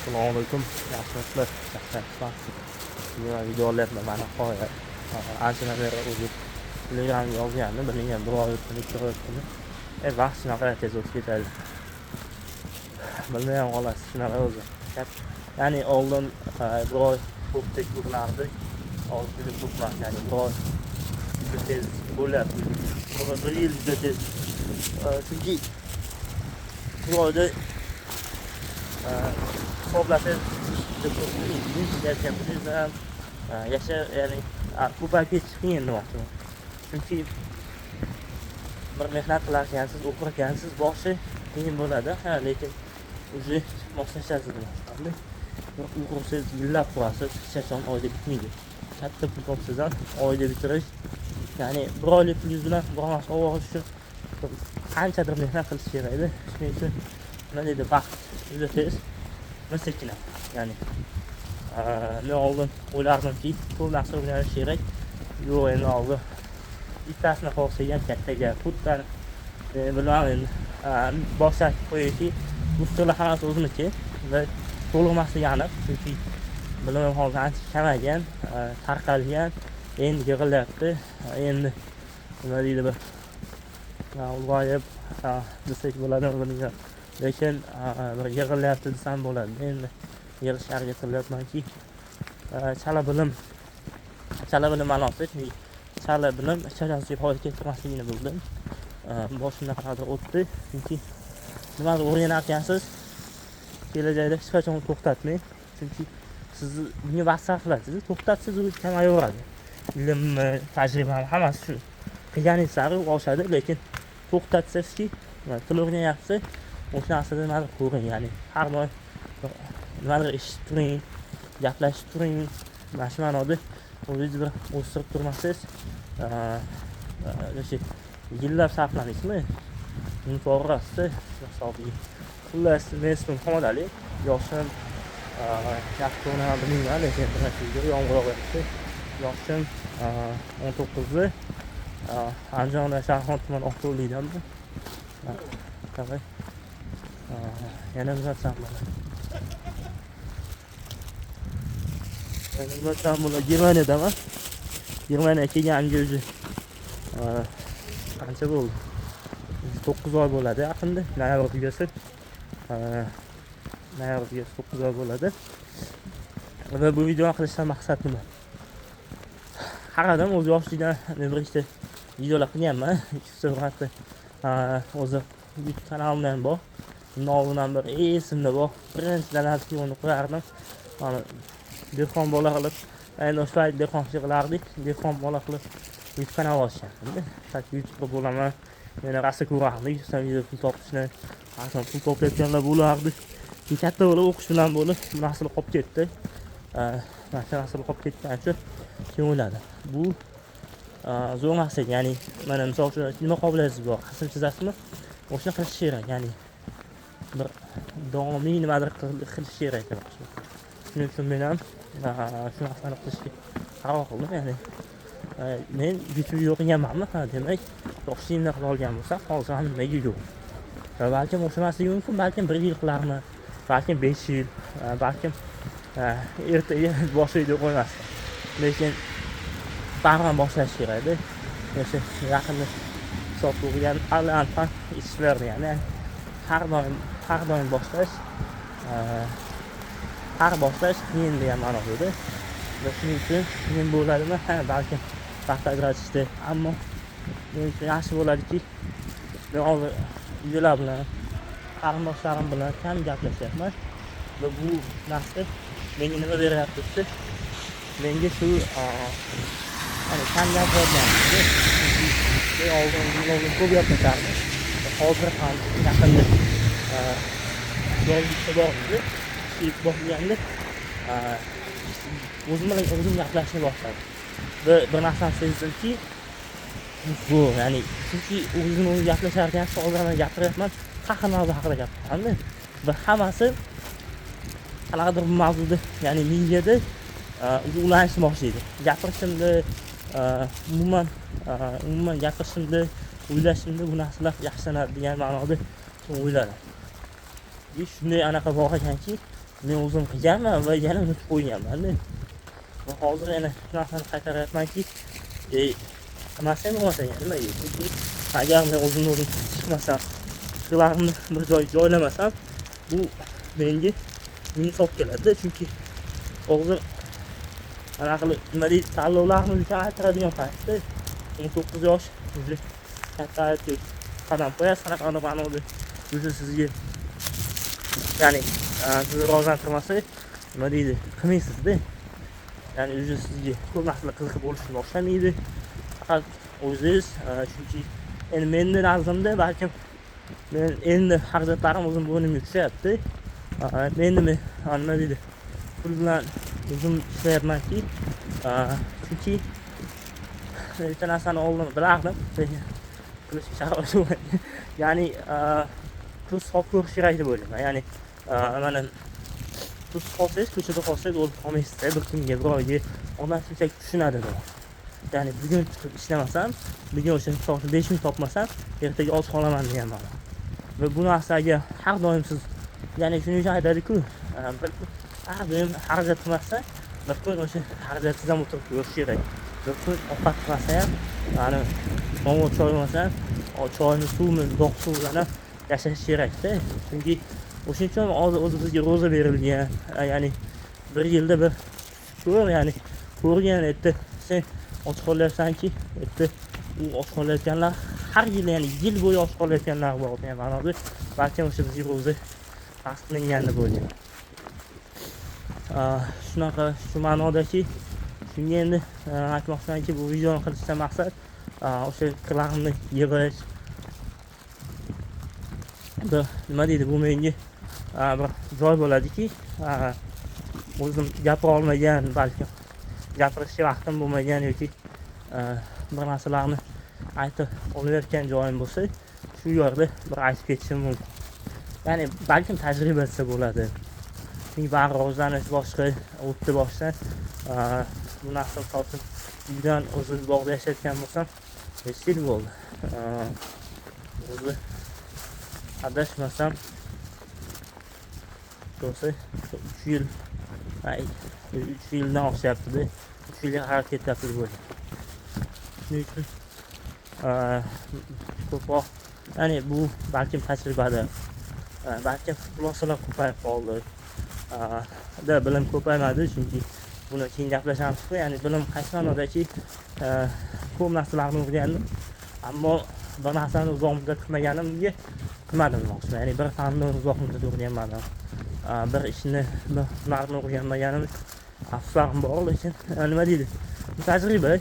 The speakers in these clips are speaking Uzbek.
Assalomu alaykum. Yaxshimisizlar? Yaxshiman. Video olyapman mana hozir. Anchadan beri o'zi Telegramga yozgandim. Bilmagan bir oy o'tdi, ikki oy o'tdi. Vaqt shunaqa tez o'tib ketadi. Bilmayman qolasiz shunaqa o'zi. Ya'ni oldin bir oy ko'pdek ko'rinardi. Hozir juda ko'p emas, ya'ni bir oy juda tez bo'lyapti. Bir yil juda tez. Chunki bir oyda hisoblasangiz yasha ya'ni ko'payib ketish qiyin demoqchiman. Chunki bir mehnat qilarkansiz, o'qirkansiz, boshi qiyin bo'ladi, lekin o'zi moslashasiz demoqchiman. O'qirsiz, yillab qurasiz, hech qachon oyda bitmaydi. Katta pul topsangiz ham oyda bitirish, ya'ni bir oylik pulingiz bilan bir narsa olib olish uchun qanchadir mehnat qilish kerak edi. Shuning uchun nima deydi, vaqt juda tez, sekin. Ya'ni men oldin o'ylardimki, ko'p narsa o'rganish kerak. Yo'q, endi oldin bittasini qolsa ham katta gap. Xuddi bilmadim, boshlab qo'yishki, ustolar hammasi o'ziniki va to'lg'masligi aniq. Chunki bilimim hozir ancha kamaygan, tarqalgan, endi yig'ilyapti. Endi nima deydi, bir ulg'ayib desak bo'ladimi bilmayman. Lekin bir yig'ilyapti desam bo'ladi. Endi yig'ishga harakat qilyapmanki, chala bilim ma'nosi, chala bilim chalasiga foyda keltirmasligini bildim. Boshimdan qanaqadir o'tdi. Chunki nimadir o'rganarkansiz, kelajakda hech qachon to'xtatmang. Chunki siz bunga vaqt sarflaysiz, to'xtatsangiz u kamayaveradi. Ilm, tajriba hammasi shu. Qilganingiz sari oshadi, lekin to'xtatsangizki, til o'rganyapsiz, o'sha narsada nimadir ko'ring, ya'ni har doim nimadir eshitib turing, gaplashib turing. Mana shu ma'noda o'zingizni bir o'stirib turmasangiz, o'sha yillab sarflamaysizmi? Uni to'g'risi hisobiga. Xullas, men ismim Hamodali, yoshim yaxshi o'ynagan bilmayman, lekin video yomg'ir yog'yapti. Yoshim 19. Andijon shahar tuman Oqto'lidanman. Qara. Yana uzatsam bo'ladi. Germaniyadaman. Germaniyaga kelganiga o'zi qancha bo'ldi? 9 oy bo'ladi yaqinda. Noyabr tugasa 9 oy bo'ladi. Va bu videoni qilishdan maqsad nima? Qaradim, o'z yoshlikdan men bir ikkita videolar qilganman. Ikkita hatto o'zi YouTube kanalimda ham bor. Bundan oldin bir esimda bor. Birinchidan videoni qo'yardim. Mana dehqon bola qilib, endi o'sha dehqonchilik qilardik. Dehqon bola qilib YouTube kanal ochgandim. Tak YouTube bo'laman. Meni rasa ko'rardik. Sen video pul topishni, aslida pul topayotganlar bo'lardi. Katta bo'lib o'qish bilan bo'lib, nasl qolib ketdi. Nasl qolib ketgan uchun kim o'yladi? Bu zo'r narsa, ya'ni mana misol uchun nima qobiliyatingiz bor, rasm chizasizmi? O'shani qilish kerak, ya'ni bir davomiy nimadir qilish kerak. Shuning uchun men ham shu narsani qilishga qaror qildim. Ya'ni men YouTube yo'qiganmanmi? Demak, yoshligimda qila olgan bo'lsam, hozir ham nimaga yo'q? Balkim o'xshamasligi mumkin, balkim 1 yil qilarman, balkim 5 yil, balkim ertaga boshlaydi qo'ymasdan. Lekin baribir boshlash kerak edi. O'sha yaqinda hisob o'qigan allan ishlarni, ya'ni har doim boshlash qiyin degan ma'noda edi. Va shuning uchun qiyin bo'ladimi? Balkim vaqt ajratishdi, ammo men uchun yaxshi bo'ladiki, men hozir uylar bilan, qarindoshlarim bilan kam gaplashyapman va bu narsa menga nima beryapti desa, menga shu kam gapirganman. Oldin ko'p gaplashardim. Hozir ham yaqinda yolg'izlikda bor edi. Ishib boshlaganda o'zim gaplashni boshladim. Va bir narsani sezdimki, bu ya'ni chunki o'zim gaplasharkan, hozir men gapiryapman, qahramavzu haqida gapiryapman. Va hammasi qanaqadir bir mavzuda, ya'ni miyada ulanishni boshlaydi. Gapirishimda umuman gapirishimda, o'ylashimda bu narsalar yaxshilanadi degan ma'noda o'yladim. Shunday anaqa bor ekanki, men o'zim qilganman va yana unutib qo'yganman-da. Va hozir yana shu narsani qaytaryapmanki, qilmasam bo'lmasa nimaga? Chunki agar men o'zimni chiqmasam, fikrlarimni bir joyga joylamasam, bu menga insof keladi. Chunki hozir ana qilib nima deydi, tanlovlarni kamaytiradigan paytda 19 yosh o'zi katta qadam qo'yasiz, qanaqa ma'noda o'zi sizga, ya'ni sizni rivojlantirmasa nima deydi, qilmaysiz-da. Ya'ni o'zi sizga ko'p narsalar qiziqib bo'lishni boshlamaydi. Faqat o'zingiz, chunki endi meni nazrimda balkim men endi xarajatlarim o'zim bo'ynimga tushyapti. Endi men nima deydi, pul bilan o'zim ishlayapmanki, chunki bitta narsani oldin bilardim, qilishga sharoit yo'q. Ya'ni pul hisob ko'rish kerak deb o'ylayman. Ya'ni mana pul qolsangiz, ko'chada qolsangiz o'lib qolmaysiz. Bir kunga, bir oyga odam shunchaki tushunadi. Ya'ni bugun chiqib ishlamasam, bugun o'sha 5 ming topmasam, ertaga och qolaman degan ma'no. Va bu narsaga har doim siz, ya'ni shuning uchun aytadi-ku, har doim xarajat qilmasa, bir kun o'sha xarajatsiz ham o'tirib yurish kerak. Bir kun ovqat qilmasa ham, ya'ni momo choy olmasa, choyni suvni, doq suv bilan yashash kerak-da. Chunki o'shuning uchun hozir o'zimizga ro'za berilgan, ya'ni bir yilda bir ko'r, ya'ni ko'rgan yerda sen och qolyapsanki, yerda u och qolayotganlar har yil, ya'ni yil bo'yi och qolayotganlar bor degan ma'noda, balkim o'sha bizga ro'za tasdiqlangan deb o'ylayman. Shunaqa, shu ma'nodaki, shunga endi aytmoqchimanki, bu videoni qilishdan maqsad o'sha fikrlarimni yig'ish. Nima deydi, bu menga bir joy bo'ladiki, o'zim gapira olmagan, balki gapirishga vaqtim bo'lmagan yoki bir narsalarni aytib olayotgan joyim bo'lsa, shu yerda bir aytib ketishim mumkin. Ya'ni balkim tajriba etsa bo'ladi. Chunki bari rivojlanish boshqa, o'tdi boshdan bu narsa so'zim uydan o'zim bog'da yashayotgan bo'lsam, 5 yil bo'ldi. O'zi adashmasam bo'lsa 3 yil, 3 yildan oshyapti-da. 3 yilga qarab ketyapti deb o'ylayman. Shuning uchun ko'proq, ya'ni bu balkim tajribada, balkim xulosalar ko'payib qoldi. Bilim ko'paymadi, chunki buni keyin gaplashamiz-ku. Ya'ni bilim qaysi ma'nodaki, ko'p narsalarni o'rgandim, ammo bir narsani uzoq muddat qilmaganimga qilmadim demoqchiman. Ya'ni bir fanni uzoq muddat o'rganmadim. Bir ishni, bir hunarni o'rganmaganim afsuslarim bor, lekin nima deydi, bu tajriba.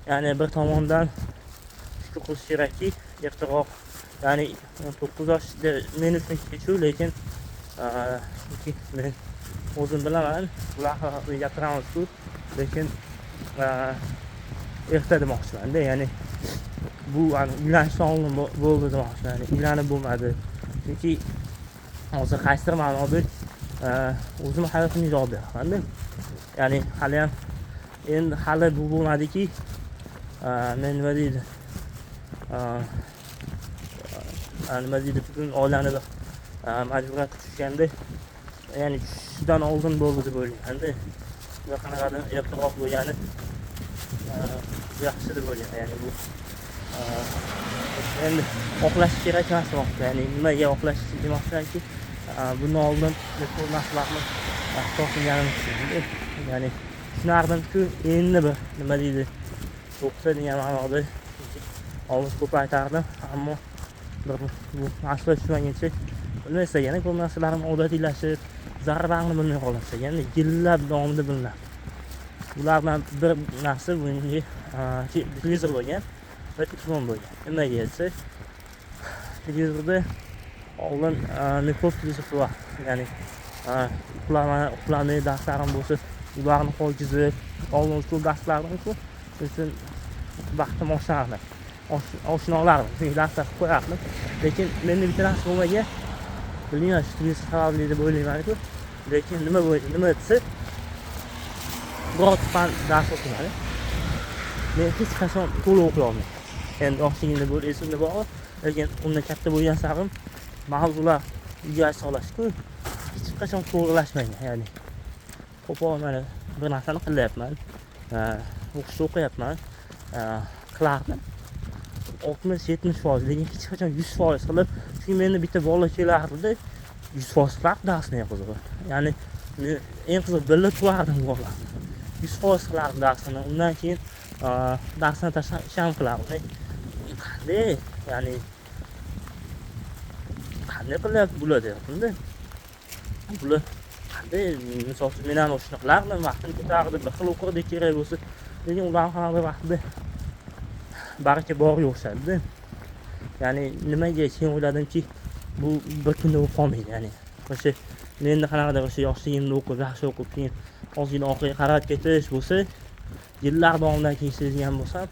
Ya'ni bir tomondan shukur qilish kerakki, ertaroq, ya'ni 19 yoshda men uchun kechuv, lekin chunki men o'zim bilaman, bular haqida gapiramiz-ku, lekin erta demoqchiman-da. Ya'ni bu uylanishdan oldin bo'ldi demoqchiman. Ya'ni uylanib bo'lmadi. Chunki hozir qaysidir ma'noda o'zim hayotimni ijod beryapman-da. Ya'ni hali ham endi hali bu bo'lmadiki, men nima deydi, bugun oilani majburiyat tushganda, ya'ni shundan oldin bo'ldi deb o'ylayman-da. Va qanaqadir ertaroq bo'lgani yaxshi deb o'ylayman. Ya'ni bu endi oqlash kerak emas demoqchi. Ya'ni nimaga oqlash demoqchimanki, bundan oldin ko'p narsalarni hisob qilganim uchun, ya'ni tushunardim-ku, endi bir nima deydi, o'qisa degan ma'noda ovoz ko'p aytardim, ammo bu mas'uliyat tushmaguncha bilmaysiz, yana ko'p narsalarni odatiylashib, zarralarni bilmay qolasiz. Ya'ni yillar davomida bilinadi. Bulardan bir narsa bunga televizor bo'lgan va telefon bo'lgan. Nimaga desa, televizorda oldin ko'p televizor bor. Ya'ni uxlamay darslarim bo'lsa, ularni qo'ygizib, oldin ko'p darslardim-ku, uchun vaqtim oshardi. Oshnolardim, shunga darslar qo'yardim. Lekin menda bitta narsa bo'lmagan. Bilmayman, shu televizor sababli deb o'ylayman-ku. Lekin nima desa, biror fan dars o'qimadim. Men hech qachon to'liq o'qiy olmadim. Endi yoshligimda bu esimda bor, lekin undan katta bo'lgan sari mavzular uyga solasiz-ku, hech qachon to'g'rilashmagan. Ya'ni qo'pol mana bir narsani qilyapman, o'qishni o'qiyapman, qilardim 60-70%, lekin hech qachon 100% qilib, chunki menda bitta bola kelardi 100% qilardi darsni qizig'i. Ya'ni men eng qiziq bilib turardim bolani. 100% qilardim darsini. Undan keyin darsdan tashqari ish ham qilardim. Qanday? Ya'ni qanday qilib bo'ladi bunda? Bular qanday, misol uchun men ham shuni qilardim, vaqtim ketardi, bir xil o'qirdik kerak bo'lsa, lekin ular qanaqa vaqtida baraka boriga o'xshadi. Ya'ni nimaga keyin o'yladimki, bu bir kunda bo'lib qolmaydi. Ya'ni o'sha menda qanaqadir o'sha yoshligimda o'qib, yaxshi o'qib, keyin ozgina orqaga qarab ketish bo'lsa, yillar davomida keyin sezgan bo'lsam,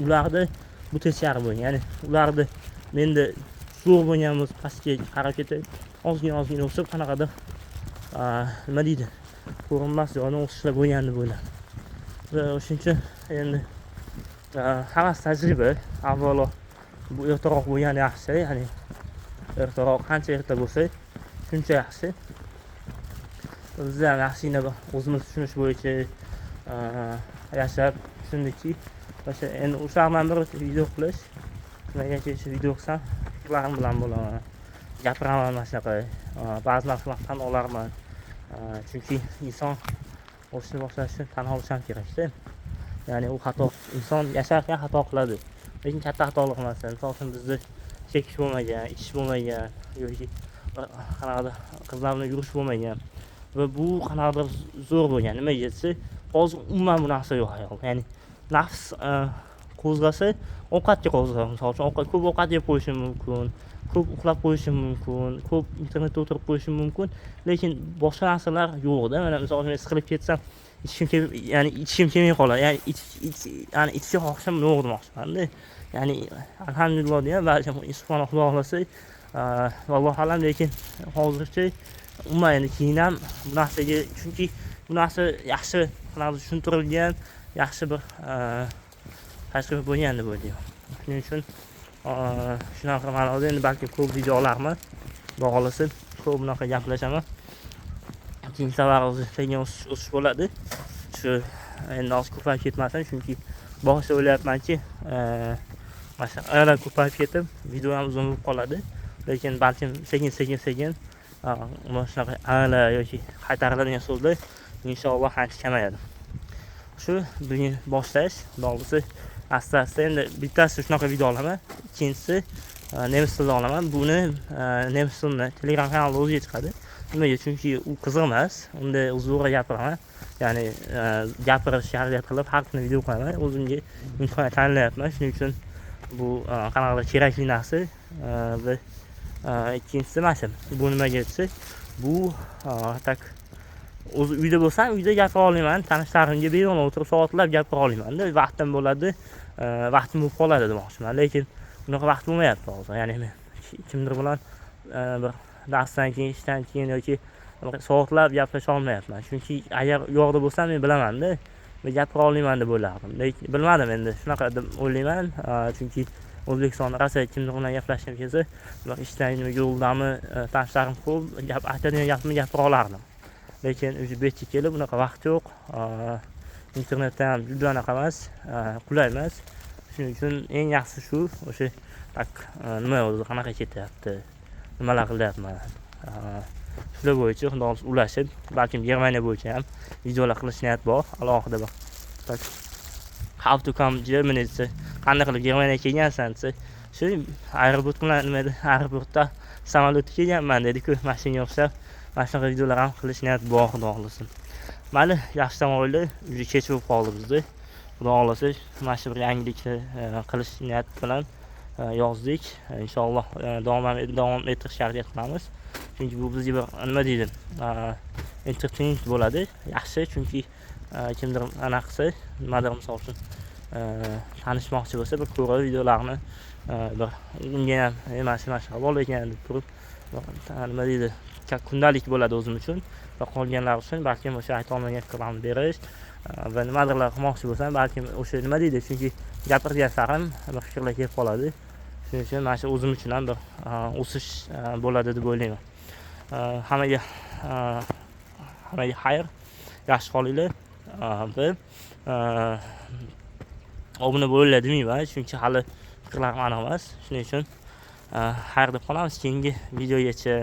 ularda bu teskari bo'lgan. Ya'ni ularda menda zo'r bo'lgan bo'lsa, pastga qarab ketib, ozgina o'sib, qanaqadir nima deydi, ko'rinmas joydan o'sishlar bo'lgan deb o'yladim. Va o'shuning uchun endi hammasi tajriba. Avvalo bu ertaroq bo'lgani yaxshi, ya'ni ertaroq qancha erta bo'lsa, shuncha yaxshi. Biz ham yaxshigina o'zimiz tushunish bo'yicha yashab tushundikki, o'sha endi o'shalardan bir video qilish, nimaga shu video qilsam, fikrlarim bilan bo'laman, gapiraman mana shunaqa, ba'zi narsalarni tan olarman. Chunki inson o'qishni boshlash uchun tan olish ham kerak-da. Ya'ni u xato, inson yasharkan xato qiladi, lekin katta xatolar emas. Misol uchun bizda chekish bo'lmagan, ichish bo'lmagan yoki qanaqadir qizlar bilan yurish bo'lmagan va bu qanaqadir zo'r bo'lgan. Nimaga desa, hozir umuman bu narsa yo'q hayot. Ya'ni nafs qo'zg'asa, ovqatga qo'zg'aydi. Misol uchun ko'p ovqat yeb qo'yishim mumkin, ko'p uxlab qo'yishim mumkin, ko'p internetda o'tirib qo'yishim mumkin, lekin boshqa narsalar yo'q-da. Mana misol uchun siqilib ketsam, ichishim kelmay qoladi. Ya'ni ichishga xohishim yo'q demoqchiman-da. Ya'ni alhamdulillah deya, balkim subhana Xudo xolasa, vallohu alam, lekin hozircha umuman endi keyin ham bu narsaga, chunki bu narsa yaxshi qanaqadir tushuntirilgan, yaxshi bir tajriba bo'lgan deb o'ylayman. Shuning uchun shunaqa ma'noda endi balki ko'p videolarni Xudo xolasa ko'p bunaqa gaplashaman. Keyingi safar sekin o'sish bo'ladi. Shu endi hozir ko'payib ketmasin, chunki boshida o'ylayapmanki, mana ko'payib ketib, video ham uzun bo'lib qoladi. Lekin balkim sekin mana shunaqa yoki qaytariladigan so'zlar inshaalloh ancha kamayadi. Shu bugun boshlash, xudo xolasa asta-asta endi bittasi shunaqa video olaman, ikkinchisi nemis tilida olaman. Buni nemis tilida Telegram kanalida o'ziga chiqadi. Nimaga? Chunki u qiziq emas. Unda uzunroq gapiraman. Ya'ni gapirish harakat qilib har kuni video qo'yaman. O'zimga imkoniyat tanlayapman. Shuning uchun bu qanaqadir kerakli narsa. Va ikkinchisi mana shu. Bu nimaga desa, bu tak o'zi uyda bo'lsam, uyda gapira olaman, tanishlarimga bemalol o'tirib soatlab gapira olaman-da. Vaqtim bo'ladi, vaqtim bo'lib qoladi demoqchiman. Lekin bunaqa vaqt bo'lmayapti hozir. Ya'ni men kimdir bilan bir darsdan keyin, ishdan keyin yoki soatlab gaplasha olmayapman. Chunki agar u yoqda bo'lsam men bilaman-da, va gapira olaman deb o'ylardim. Lekin bilmadim endi, shunaqa deb o'ylayman. Chunki O'zbekistonda rosa kimdir bilan gaplashishim kelsa, ishdan yo'ldami, tanishlarim ko'p, aytadigan gapimni gapira olardim. Lekin o'sha betga kelib bunaqa vaqt yo'q. Internetda ham juda anaqa emas, qulay emas. Shuning uchun eng yaxshisi shu, o'sha nima o'zi qanaqa ketyapti, nimalar qilyapman. Shular bo'yicha xudo xolasa ulashib, balkim Germaniya bo'yicha ham videolar qilish niyat bor. Alohida bir how to come Germany desa, qanday qilib Germaniyaga kelgansan desa, shu aeroport bilan aeroportda samolyotga kelganman dedi-ku, mashinaga o'xshab. Mana shunaqa videolar ham qilish niyat bor, xudo xolasa. Mayli, yaxshi tomonlar, juda kech bo'lib qoldi bizda. Xudo xolasa, mana shu bir yangilikni qilish niyat bilan yozdik. Inshaalloh davom ettirishga harakat qilamiz. Chunki bu bizga bir nima deydi, entertainment bo'ladi. Yaxshi, chunki kimdir anaqa qilsa, nimadir misol uchun tanishmoqchi bo'lsa, bir ko'rib videolarni bir unga ham mana shu bor ekan deb turib, nima deydi, kundalik bo'ladi o'zim uchun va qolganlar uchun balkim o'sha ayta olmagan fikrlarni berish va nimadirlar qilmoqchi bo'lsam, balkim o'sha nima deydi, chunki gapirgan sarim bir fikrlar kelib qoladi. Shuning uchun mana shu o'zim uchun ham bir o'sish bo'ladi deb o'ylayman. Hammaga xayr, yaxshi qolinglar. Bir obuna bo'linglar demayman, chunki hali fikrlarim aniq emas. Shuning uchun xayr deb qolamiz. Keyingi videogacha